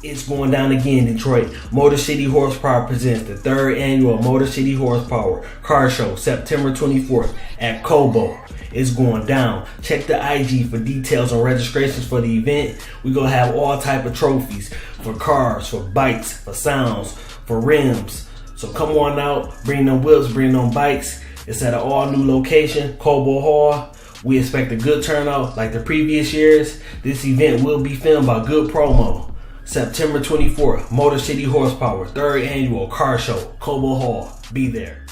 It's going down again, Detroit. MotorCity Horsepower presents the 3rd annual MotorCity Horsepower Car Show, September 24th at COBO. It's going down. Check the IG for details on registrations for the event. We're going to have all type of trophies for cars, for bikes, for sounds, for rims. So come on out, bring them whips, bring them bikes. It's at an all new location, COBO Hall. We expect a good turnout like the previous years. This event will be filmed by Good Promo. September 24th, MotorCity Horsepower, 3rd annual car show, COBO Hall. Be there.